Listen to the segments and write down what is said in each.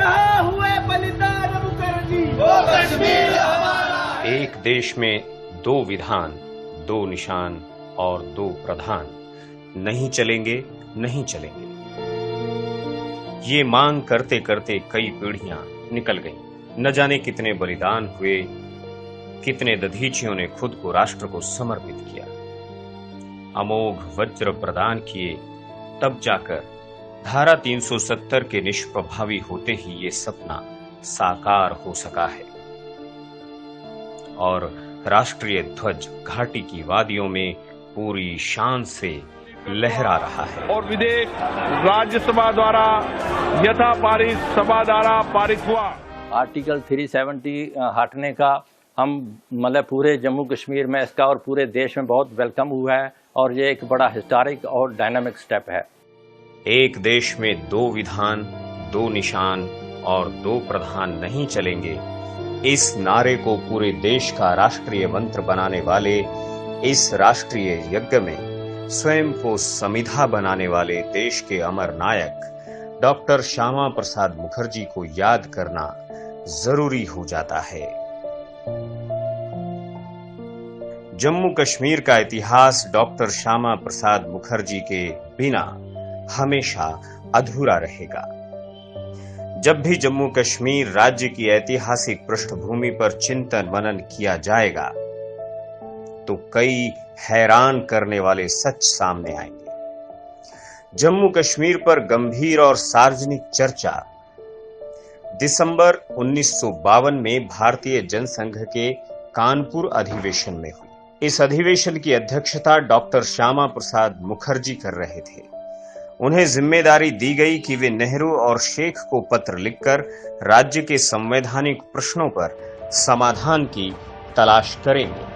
हुए बलिदान मुखर्जी, वो कश्मीर हमारा। एक देश में दो विधान, दो निशान और दो प्रधान नहीं चलेंगे, नहीं चलेंगे। ये मांग करते करते कई पीढ़ियां निकल गईं। न जाने कितने बलिदान हुए, कितने दधीचियों ने खुद को राष्ट्र को समर्पित किया। अमोघ वज्र प्रदान किए, तब जाकर धारा 370 के निष्प्रभावी होते ही ये सपना साकार हो सका है और राष्ट्रीय ध्वज घाटी की वादियों में पूरी शान से लहरा रहा है। और विधेयक राज्यसभा द्वारा यथा पारित सभा द्वारा पारित हुआ। आर्टिकल 370 हटने का हम मतलब पूरे जम्मू कश्मीर में इसका और पूरे देश में बहुत वेलकम हुआ है और ये एक बड़ा हिस्टोरिक और डायनामिक स्टेप है। एक देश में दो विधान, दो निशान और दो प्रधान नहीं चलेंगे, इस नारे को पूरे देश का राष्ट्रीय मंत्र बनाने वाले इस राष्ट्रीय यज्ञ में स्वयं को समिधा बनाने वाले देश के अमर नायक डॉक्टर श्यामा प्रसाद मुखर्जी को याद करना जरूरी हो जाता है। जम्मू कश्मीर का इतिहास डॉक्टर श्यामा प्रसाद मुखर्जी के बिना हमेशा अधूरा रहेगा। जब भी जम्मू कश्मीर राज्य की ऐतिहासिक पृष्ठभूमि पर चिंतन मनन किया जाएगा तो कई हैरान करने वाले सच सामने आएंगे। जम्मू कश्मीर पर गंभीर और सार्वजनिक चर्चा दिसंबर 1952 में भारतीय जनसंघ के कानपुर अधिवेशन में हुई। इस अधिवेशन की अध्यक्षता डॉक्टर श्यामा प्रसाद मुखर्जी कर रहे थे। उन्हें जिम्मेदारी दी गई कि वे नेहरू और शेख को पत्र लिखकर राज्य के संवैधानिक प्रश्नों पर समाधान की तलाश करेंगे।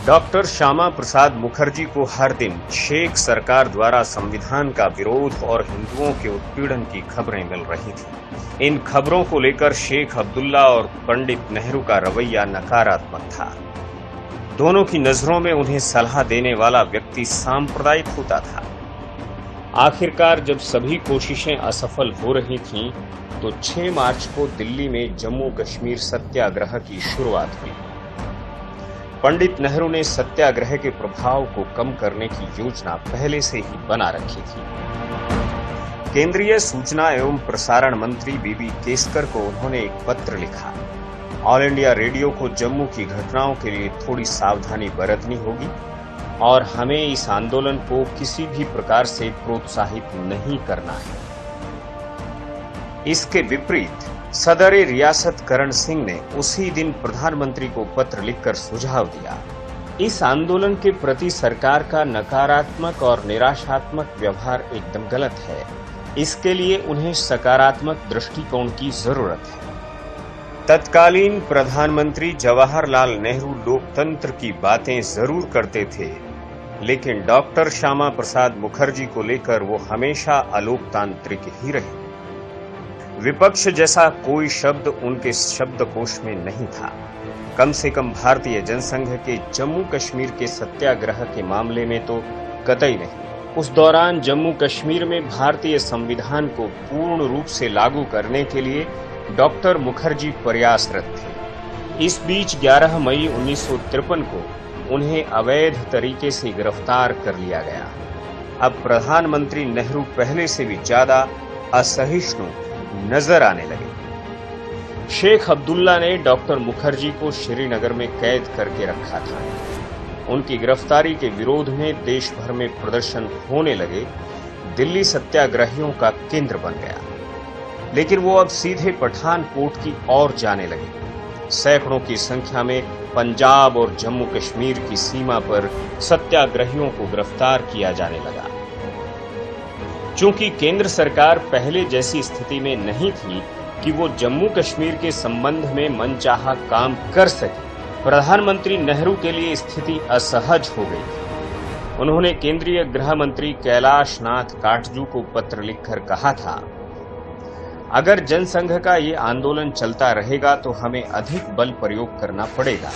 डॉक्टर श्यामा प्रसाद मुखर्जी को हर दिन शेख सरकार द्वारा संविधान का विरोध और हिंदुओं के उत्पीड़न की खबरें मिल रही थी। इन खबरों को लेकर शेख अब्दुल्ला और पंडित नेहरू का रवैया नकारात्मक था। दोनों की नजरों में उन्हें सलाह देने वाला व्यक्ति सांप्रदायिक होता था। आखिरकार जब सभी कोशिशें असफल हो रही थीं, तो 6 मार्च को दिल्ली में जम्मू कश्मीर सत्याग्रह की शुरुआत हुई। पंडित नेहरू ने सत्याग्रह के प्रभाव को कम करने की योजना पहले से ही बना रखी थी। केंद्रीय सूचना एवं प्रसारण मंत्री बीबी केसकर को उन्होंने एक पत्र लिखा। ऑल इंडिया रेडियो को जम्मू की घटनाओं के लिए थोड़ी सावधानी बरतनी होगी और हमें इस आंदोलन को किसी भी प्रकार से प्रोत्साहित नहीं करना है। इसके विपरीत सदर रियासत करण सिंह ने उसी दिन प्रधानमंत्री को पत्र लिखकर सुझाव दिया। इस आंदोलन के प्रति सरकार का नकारात्मक और निराशात्मक व्यवहार एकदम गलत है। इसके लिए उन्हें सकारात्मक दृष्टिकोण की जरूरत है। तत्कालीन प्रधानमंत्री जवाहरलाल नेहरू लोकतंत्र की बातें जरूर करते थे, लेकिन डॉक्टर श्यामा प्रसाद मुखर्जी को लेकर वो हमेशा अलोकतांत्रिक ही रहे। विपक्ष जैसा कोई शब्द उनके शब्दकोश में नहीं था। कम से कम भारतीय जनसंघ के जम्मू कश्मीर के सत्याग्रह के मामले में तो कतई नहीं। उस दौरान जम्मू कश्मीर में भारतीय संविधान को पूर्ण रूप से लागू करने के लिए डॉक्टर मुखर्जी प्रयासरत थे। इस बीच 11 मई 1953 को उन्हें अवैध तरीके से गिरफ्तार कर लिया गया। अब प्रधानमंत्री नेहरू पहले से भी ज्यादा असहिष्णु नजर आने लगे। शेख अब्दुल्ला ने डॉक्टर मुखर्जी को श्रीनगर में कैद करके रखा था। उनकी गिरफ्तारी के विरोध में देश भर में प्रदर्शन होने लगे। दिल्ली सत्याग्रहियों का केंद्र बन गया, लेकिन वो अब सीधे पठानकोट की ओर जाने लगे। सैकड़ों की संख्या में पंजाब और जम्मू कश्मीर की सीमा पर सत्याग्रहियों को गिरफ्तार किया जाने लगा। चूंकि केंद्र सरकार पहले जैसी स्थिति में नहीं थी कि वो जम्मू कश्मीर के संबंध में मनचाहा काम कर सके, प्रधानमंत्री नेहरू के लिए स्थिति असहज हो गई थी। उन्होंने केंद्रीय गृह मंत्री कैलाश नाथ काटजू को पत्र लिखकर कहा था, अगर जनसंघ का ये आंदोलन चलता रहेगा तो हमें अधिक बल प्रयोग करना पड़ेगा।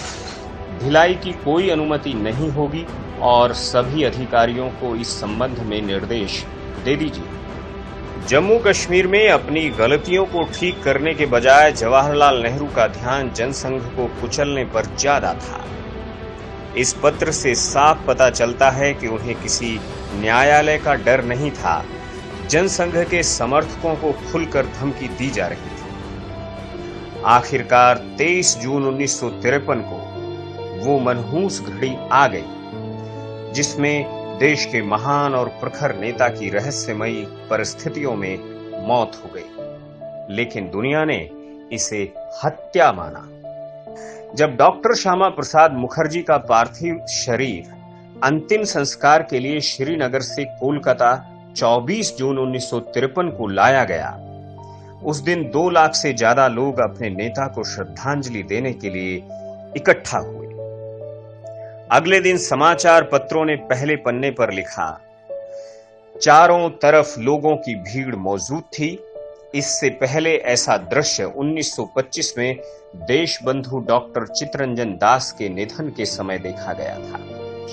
ढिलाई की कोई अनुमति नहीं होगी और सभी अधिकारियों को इस संबंध में निर्देश दे दीजिए। जम्मू कश्मीर में अपनी गलतियों को ठीक करने के बजाय जवाहरलाल नेहरू का ध्यान जनसंघ को कुचलने पर ज्यादा था। इस पत्र से साफ पता चलता है कि उन्हें किसी न्यायालय का डर नहीं था। जनसंघ के समर्थकों को खुलकर धमकी दी जा रही थी। आखिरकार 23 जून 1953 को वो मनहूस घड़ी आ गई जिसमें देश के महान और प्रखर नेता की रहस्यमयी परिस्थितियों में मौत हो गई, लेकिन दुनिया ने इसे हत्या माना। जब डॉक्टर श्यामा प्रसाद मुखर्जी का पार्थिव शरीर अंतिम संस्कार के लिए श्रीनगर से कोलकाता 24 जून 1953 को लाया गया, उस दिन 2 लाख से ज्यादा लोग अपने नेता को श्रद्धांजलि देने के लिए इकट्ठा हुए। अगले दिन समाचार पत्रों ने पहले पन्ने पर लिखा, चारों तरफ लोगों की भीड़ मौजूद थी। इससे पहले ऐसा दृश्य 1925 में देशबंधु डॉक्टर चित्तरंजन दास के निधन के समय देखा गया था।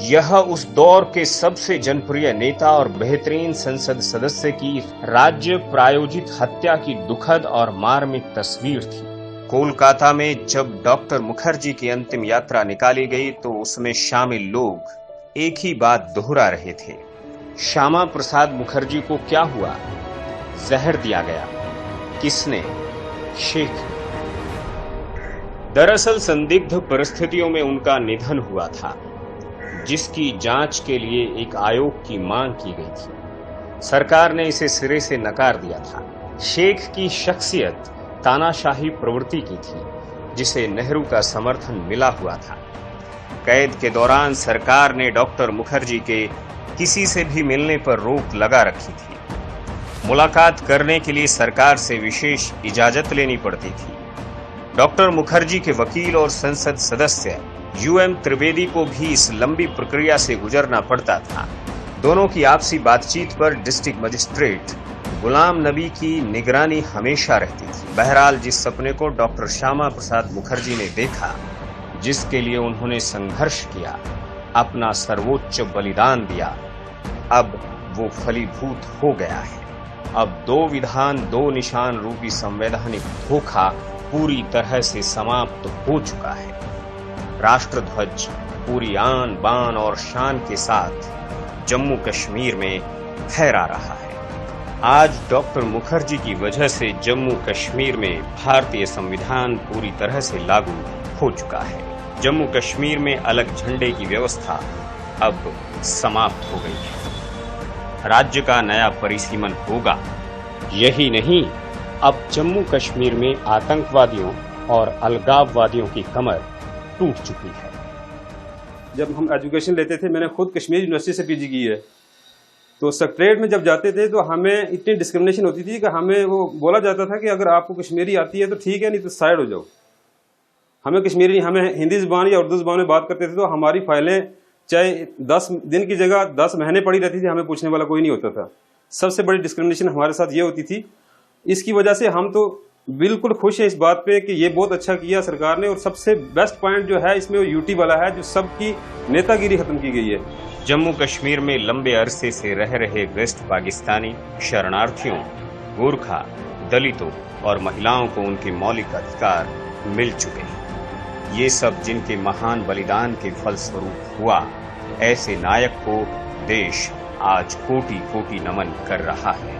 यह उस दौर के सबसे जनप्रिय नेता और बेहतरीन संसद सदस्य की राज्य प्रायोजित हत्या की दुखद और मार्मिक तस्वीर थी। कोलकाता में जब डॉक्टर मुखर्जी की अंतिम यात्रा निकाली गई तो उसमें शामिल लोग एक ही बात दोहरा रहे थे, श्यामा प्रसाद मुखर्जी को क्या हुआ? जहर दिया गया। किसने? शेख। दरअसल संदिग्ध परिस्थितियों में उनका निधन हुआ था, जिसकी जांच के लिए एक आयोग की मांग की गई थी। सरकार ने इसे सिरे से नकार दिया था। शेख की शख्सियत तानाशाही प्रवृत्ति की थी, जिसे नेहरू का समर्थन मिला हुआ था। कैद के दौरान सरकार ने डॉक्टर मुखर्जी के किसी से भी मिलने पर रोक लगा रखी थी। मुलाकात करने के लिए सरकार से विशेष इजाजत लेनी पड़ती थी। डॉक्टर मुखर्जी के वकील और संसद सदस्य यूएम त्रिवेदी को भी इस लंबी प्रक्रिया से गुजरना पड़ता था। दोनों की आपसी बातचीत पर डिस्ट्रिक्ट मजिस्ट्रेट गुलाम नबी की निगरानी हमेशा रहती थी। बहरहाल जिस सपने को डॉक्टर श्यामा प्रसाद मुखर्जी ने देखा, जिसके लिए उन्होंने संघर्ष किया, अपना सर्वोच्च बलिदान दिया, अब वो फलीभूत हो गया है। अब 2 विधान 2 निशान रूपी संवैधानिक धोखा पूरी तरह से समाप्त हो चुका है। राष्ट्रध्वज पूरी आन बान और शान के साथ जम्मू कश्मीर में फहरा रहा है। आज डॉक्टर मुखर्जी की वजह से जम्मू कश्मीर में भारतीय संविधान पूरी तरह से लागू हो चुका है। जम्मू कश्मीर में अलग झंडे की व्यवस्था अब समाप्त हो गई है। राज्य का नया परिसीमन होगा। यही नहीं, अब जम्मू कश्मीर में आतंकवादियों और अलगाववादियों की कमर टूट चुकी है। जब हम एजुकेशन लेते थे, मैंने खुद कश्मीर यूनिवर्सिटी से पीजी की है, तो सेक्रेटरीट में जब जाते थे तो हमें इतनी डिस्क्रिमिनेशन होती थी कि हमें वो बोला जाता था कि अगर आपको कश्मीरी आती है तो ठीक है, नहीं तो साइड हो जाओ। हमें कश्मीरी, हमें हिंदी ज़ुबान या उर्दू ज़ुबान में बात करते थे तो हमारी फाइलें चाहे 10 दिन की जगह 10 महीने पड़ी रहती थी, हमें पूछने वाला कोई नहीं होता था। सबसे बड़ी डिस्क्रिमिनेशन हमारे साथ ये होती थी। इसकी वजह से हम तो बिल्कुल खुश हैं इस बात पे कि ये बहुत अच्छा किया सरकार ने। और सबसे बेस्ट पॉइंट जो है इसमें वो यूटी वाला है, जो सबकी नेतागिरी खत्म की गई है। जम्मू कश्मीर में लंबे अरसे से रह रहे वेस्ट पाकिस्तानी शरणार्थियों, गोरखा, दलितों और महिलाओं को उनके मौलिक अधिकार मिल चुके हैं। ये सब जिनके महान बलिदान के फलस्वरूप हुआ, ऐसे नायक को देश आज कोटि कोटि नमन कर रहा है।